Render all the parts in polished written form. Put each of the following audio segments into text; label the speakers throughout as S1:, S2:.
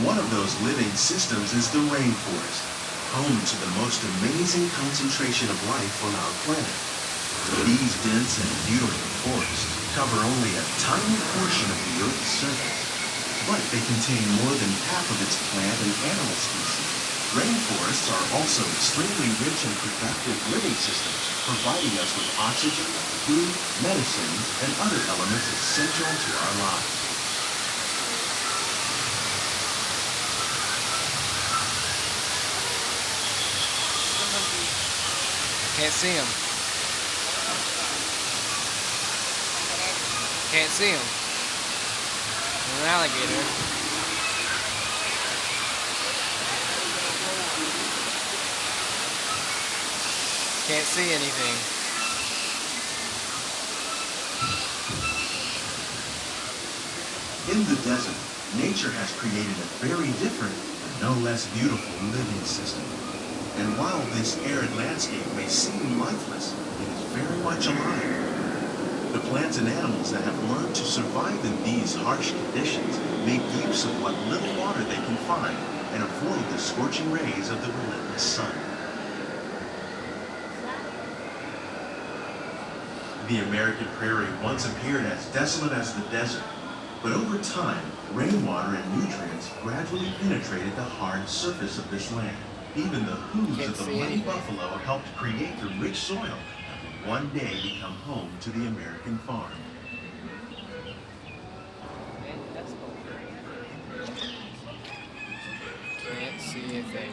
S1: One of those living systems is the rainforest, home to the most amazing concentration of life on our planet. These dense and beautiful forests cover only a tiny portion of the Earth's surface, but they contain more than half of its plant and animal species. Rainforests are also extremely rich and productive living systems, providing us with oxygen, food, medicines, and other elements essential to our lives.
S2: Can't see him. Can't see him. There's an alligator. Can't see anything.
S1: In the desert, nature has created a very different, but no less beautiful living system. And while this arid landscape may seem lifeless, it is very much alive. The plants and animals that have learned to survive in these harsh conditions make use of what little water they can find and avoid the scorching rays of the relentless sun. The American prairie once appeared as desolate as the desert, but over time, rainwater and nutrients gradually penetrated the hard surface of this land. Even the hooves of the mighty buffalo helped create the rich soil that would one day become home to the American farm.
S2: Can't see a thing.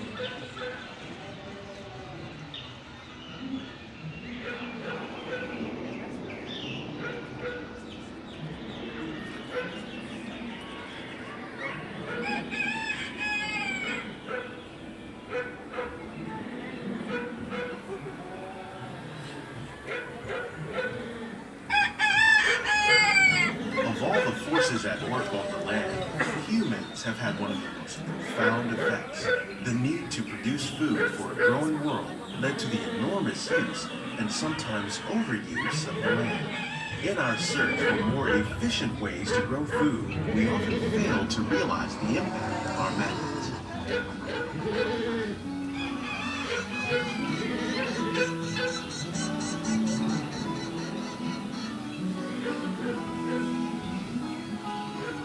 S1: Of all the forces at work on the land, humans have had one of the most profound effects. The need to produce food for a growing world led to the enormous use and sometimes overuse of the land. In our search for more efficient ways to grow food, we often fail to realize the impact of our methods.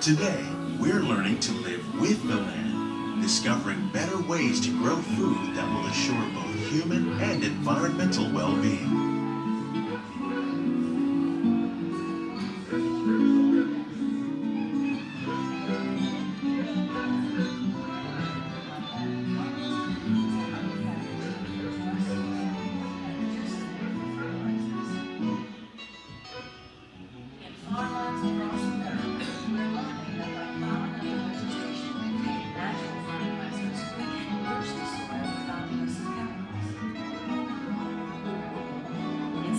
S1: Today, we're learning to live with the land, discovering better ways to grow food that will assure both human and environmental well-being.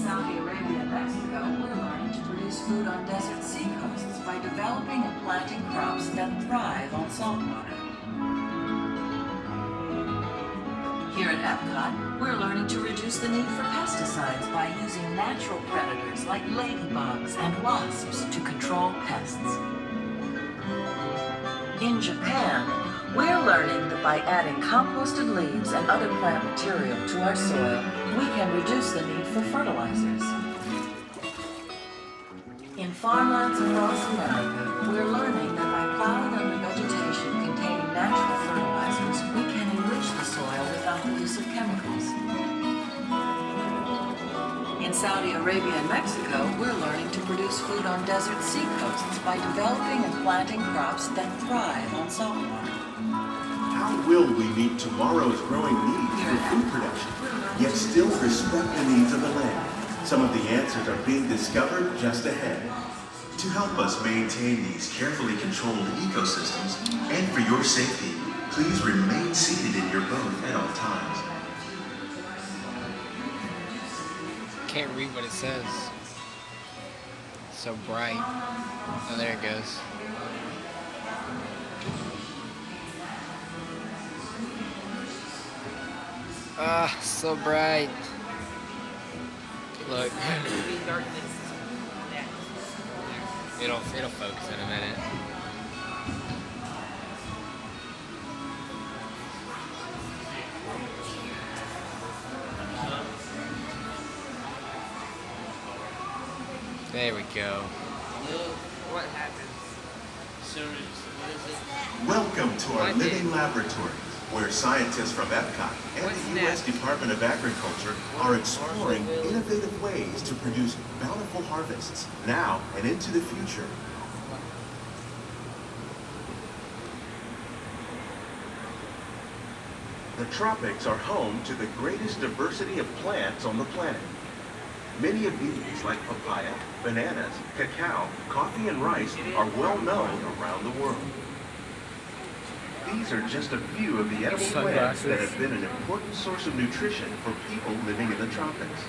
S3: Saudi Arabia and Mexico, we're learning to produce food on desert seacoasts by developing and planting crops that thrive on saltwater. Here at Epcot, we're learning to reduce the need for pesticides by using natural predators like ladybugs and wasps to control pests. In Japan, we're learning that by adding composted leaves and other plant material to our soil, we can reduce the need for fertilizers. In farmlands across America, we're learning that by plowing under vegetation containing natural fertilizers, we can enrich the soil without the use of chemicals. In Saudi Arabia and Mexico, we're learning to produce food on desert seacoasts by developing and planting crops that thrive on saltwater.
S1: How will we meet tomorrow's growing needs for food production, yet still respect the needs of the land? Some of the answers are being discovered just ahead. To help us maintain these carefully controlled ecosystems, and for your safety, please remain seated in your boat at all times.
S2: Can't read what it says. It's so bright. Oh, there it goes. Ah, so bright. Look. It'll focus in a minute. There we go.
S4: What happens?
S1: Welcome to our living laboratories, where scientists from Epcot and
S4: What's
S1: the U.S. Department of Agriculture are exploring innovative ways to produce bountiful harvests now and into the future. The tropics are home to the greatest diversity of plants on the planet. Many of these, like papaya, bananas, cacao, coffee, and rice, are well known around the world. These are just a few of the edible plants that have been an important source of nutrition for people living in the tropics.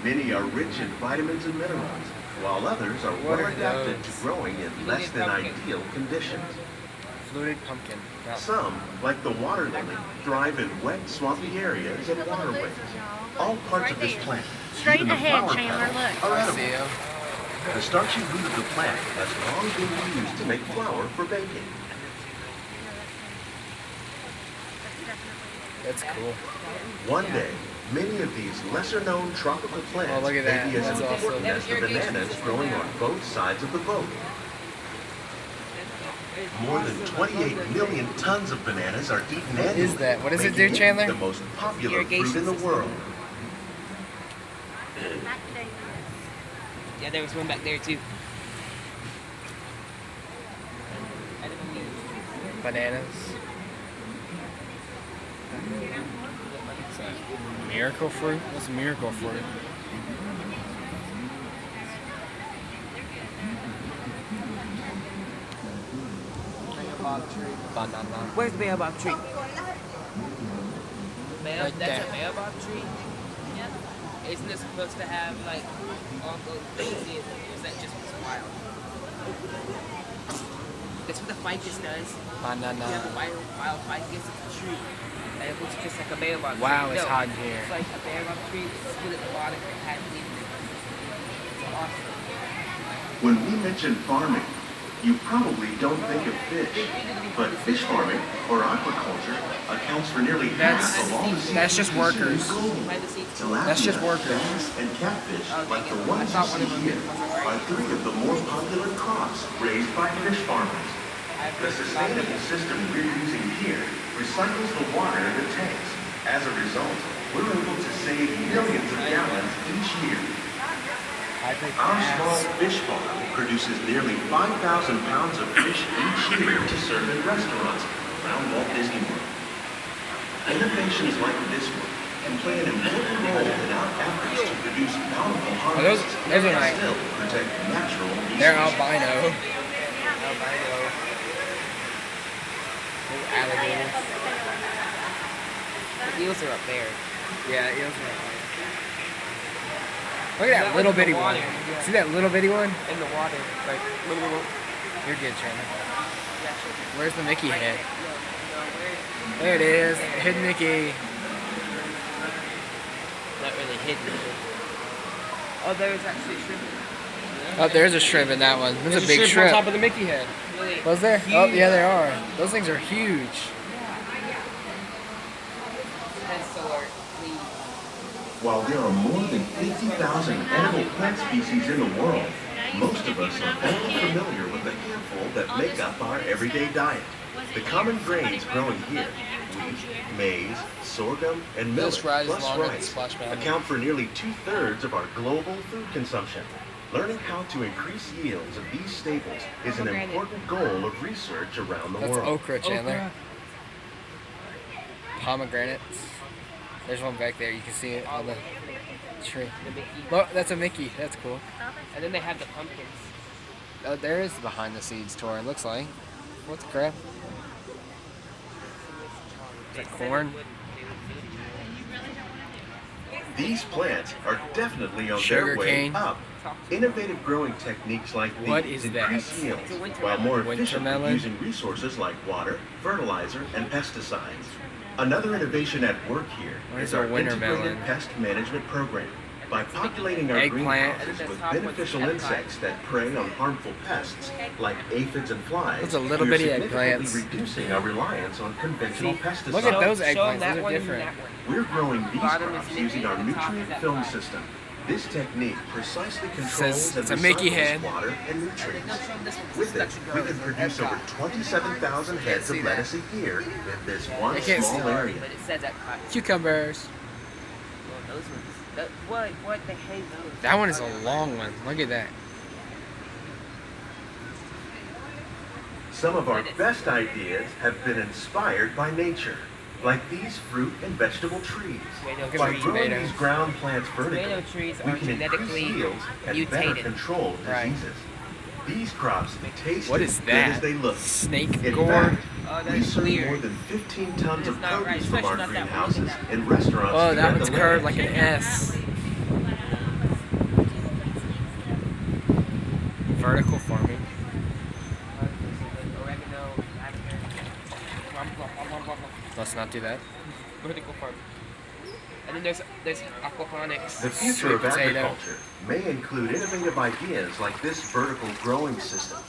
S1: Many are rich in vitamins and minerals, while others are well adapted to growing in less than ideal conditions.
S2: Fluted pumpkin. Yeah.
S1: Some, like the water lily, thrive in wet, swampy areas and waterways. All parts of this plant,
S5: Straight
S1: even the
S5: ahead,
S1: flower
S5: Chandler,
S1: petals,
S5: look.
S1: are
S2: I see
S1: edible.
S2: him.
S1: The starchy root of the plant has long been used to make flour for baking.
S2: That's cool.
S1: One day, many of these lesser-known tropical plants
S2: Oh, look at that.
S1: may be as
S2: That's
S1: important
S2: awesome.
S1: as the bananas growing on both sides of the boat. More than 28 million tons of bananas are eaten annually.
S2: What is that? What does it
S1: making
S2: do, Chandler?
S1: The most popular
S4: Irrigation
S1: fruit in the
S4: system.
S1: world.
S4: Yeah, there was one back there too.
S2: Bananas. What's that? Miracle fruit? What's miracle fruit? Banana.
S4: Where's the baobab tree?
S2: Right
S4: That's
S2: there.
S4: a baobab tree? Yep. Isn't it supposed to have like all those things in it? Or is that just what's wild? That's what the ficus does.
S2: Banana.
S4: Yeah, the wild ficus is a tree. And it looks just like a baobab tree.
S2: Wow, it's
S4: No,
S2: hot in here.
S4: It's like a baobab tree split at the bottom and it has leaves in it. It's awesome.
S1: When we mention farming, you probably don't think of fish. But fish farming, or aquaculture, accounts for nearly half of all the seafood
S2: that's just
S1: consumed
S2: workers.
S1: globally.
S4: By the seeds.
S1: Tilapia,
S2: That's just workers.
S1: bass, and catfish, like the ones
S4: I
S1: you
S4: thought one of
S1: see
S4: them
S1: here,
S4: wasn't right.
S1: are three of the more popular crops raised by fish farmers. The sustainable system we're using here recycles the water in the tanks. As a result, we're able to save millions of gallons each year. Our small fish farm produces nearly 5,000 pounds of fish each year to serve in restaurants around Walt Disney World. Innovations like this one can play an important role in our efforts to produce bountiful harvests
S2: those are
S1: and
S2: nice.
S1: still protect natural resources.
S2: They're albino. Those alligators.
S4: The eels are up there.
S2: Yeah, eels are albino. Look at that little bitty one. See that little bitty one?
S4: In the water. Like, little.
S2: You're good, Chandler.
S4: Yeah, sure.
S2: Where's the Mickey head?
S4: Where?
S2: There it is. Hidden Mickey.
S4: Not really hidden. Oh, there's actually shrimp.
S2: Oh, there's a shrimp in that one. There's a big shrimp.
S4: on top
S2: of the Mickey head.
S4: Really
S2: Was there? Oh, yeah, there are. Those things are huge.
S4: pencil art, please.
S1: While there are more than 50,000 edible plant species in the world, most of us are only familiar with the handful that make up our everyday diet. The common grains growing here, wheat, maize, sorghum, and millet,
S2: This ride is
S1: plus
S2: longer than
S1: rice,
S2: Splash Mountain.
S1: account for nearly 2/3 of our global food consumption. Learning how to increase yields of these staples is an important goal of research around the
S2: That's
S1: world.
S2: okra, Chandler. Pomegranates. There's one back there. You can see it on the tree.
S4: The Mickey.
S2: Look, that's a Mickey. That's cool.
S4: And then they have the pumpkins.
S2: Oh, there is the behind the scenes tour. It looks like. What the crap? Is that corn?
S1: These plants are definitely on
S2: Sugar
S1: their way
S2: cane.
S1: up. Innovative growing techniques like
S2: What
S1: these
S2: is that?
S1: increase yields,
S4: It's a winter
S1: while more
S2: Winter
S1: efficiently
S2: melon?
S1: using resources like water, fertilizer, and pesticides. Another innovation at work here
S2: Where's
S1: is our
S2: our winter
S1: integrated
S2: melon?
S1: pest management program. By populating our
S2: Eggplant.
S1: greenhouses with beneficial insects that prey on harmful pests, like aphids and flies,
S2: That's a little
S1: we are
S2: bitty
S1: significantly
S2: eggplants.
S1: reducing our reliance on conventional pesticides.
S2: Look at those
S4: Show
S2: eggplants.
S4: them that
S2: Those are
S4: one and
S2: different.
S4: that one.
S1: We're growing these
S4: Bottom is
S1: crops
S4: Mickey,
S1: using our
S4: the top is
S1: nutrient
S4: that
S1: film
S4: fly.
S1: system. This technique precisely controls
S2: Says
S1: and
S2: it's a Mickey
S1: recycles
S2: head.
S1: water and
S4: And then
S1: nutrients.
S4: they'll show them this one. This
S1: With
S4: is
S1: it,
S4: actually
S1: we
S4: grows
S1: can produce
S4: Epcot.
S1: over 27,000 heads
S2: see
S1: of
S2: that.
S1: lettuce a year in this one
S2: I can't see
S1: small
S2: that.
S1: area.
S4: But it says Epcot.
S2: Cucumbers.
S4: Well, those ones. What? They hate those.
S2: That one is a long one. Look at that.
S1: Some of our best ideas have been inspired by nature, like these fruit and vegetable trees.
S4: Tomato
S1: By
S4: trees.
S1: growing
S2: Tomato.
S1: these ground plants vertically,
S4: Tomato trees
S1: we
S4: are
S1: can increase
S4: genetically
S1: yields and better
S4: mutated.
S1: control
S2: Right.
S1: diseases. These crops taste
S2: What
S1: as
S2: is
S1: good
S2: that?
S1: as they look.
S2: Snake
S1: In
S2: gourd.
S1: fact,
S4: Oh,
S1: we
S4: that's
S1: serve
S4: weird.
S1: more than 15 tons of
S4: It's not right,
S1: produce from our
S4: especially not that one.
S1: greenhouses
S4: Look at that.
S1: in restaurants.
S2: Oh,
S1: to
S2: that
S1: get
S2: one's
S1: the
S2: curved
S1: land.
S2: like an S. Vertical farming.
S4: Oregano,
S2: Let's not do that.
S4: vertical farm. And then there's aquaponics.
S1: The future
S2: Sweet
S1: of
S2: potato.
S1: agriculture may include innovative ideas like this vertical growing system.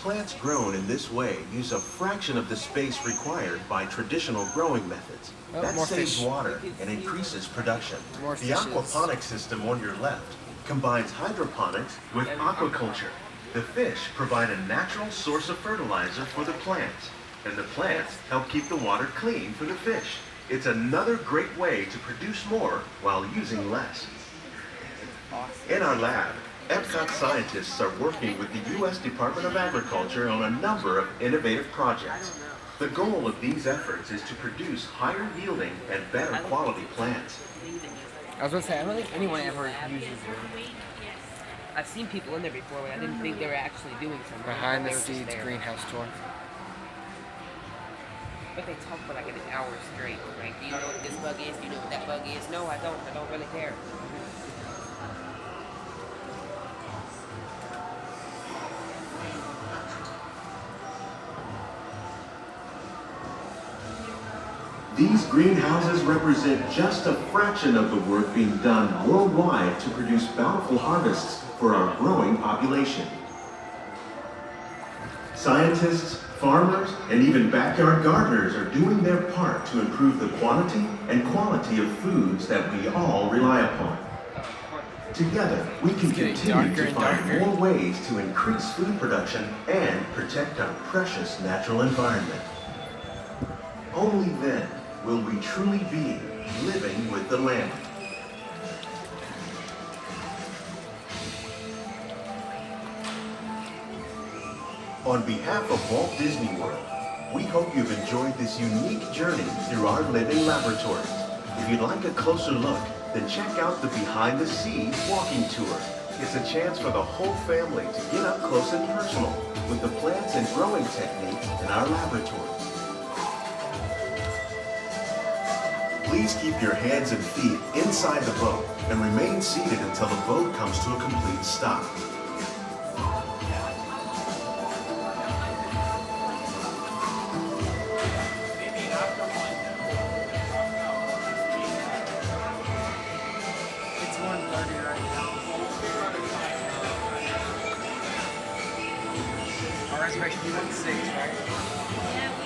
S1: Plants grown in this way use a fraction of the space required by traditional growing methods.
S2: Oh,
S1: That
S2: more
S1: saves
S2: fish.
S1: water and increases production.
S2: More
S1: The
S2: fishes.
S1: aquaponics system on your left combines hydroponics with aquaculture. The fish provide a natural source of fertilizer for the plants, and the plants help keep the water clean for the fish. It's another great way to produce more while using less. In our lab, Epcot scientists are working with the U.S. Department of Agriculture on a number of innovative projects. The goal of these efforts is to produce higher yielding and better quality plants.
S2: I was gonna say, I don't think anyone ever uses it.
S4: I've seen people in there before, but I didn't think they were actually doing something.
S2: Behind
S4: They
S2: the
S4: were just
S2: scenes
S4: there.
S2: greenhouse tour.
S4: But they talk for like an hour straight. Like, do you know what this bug is? Do you know what that bug is? No, I don't. I don't really care.
S1: These greenhouses represent just a fraction of the work being done worldwide to produce bountiful harvests for our growing population. Scientists, farmers, and even backyard gardeners are doing their part to improve the quantity and quality of foods that we all rely upon. Together, we can
S2: getting
S1: continue
S2: darker
S1: to
S2: and
S1: find
S2: darker.
S1: more ways to increase food production and protect our precious natural environment. Only then will we truly be living with the land. On behalf of Walt Disney World, we hope you've enjoyed this unique journey through our living laboratories. If you'd like a closer look, then check out the Behind the Scenes walking tour. It's a chance for the whole family to get up close and personal with the plants and growing techniques in our laboratories. Please keep your hands and feet inside the boat and remain seated until the boat comes to a complete stop.
S2: It's 1:30 right now. Our reservation be 1:06, right?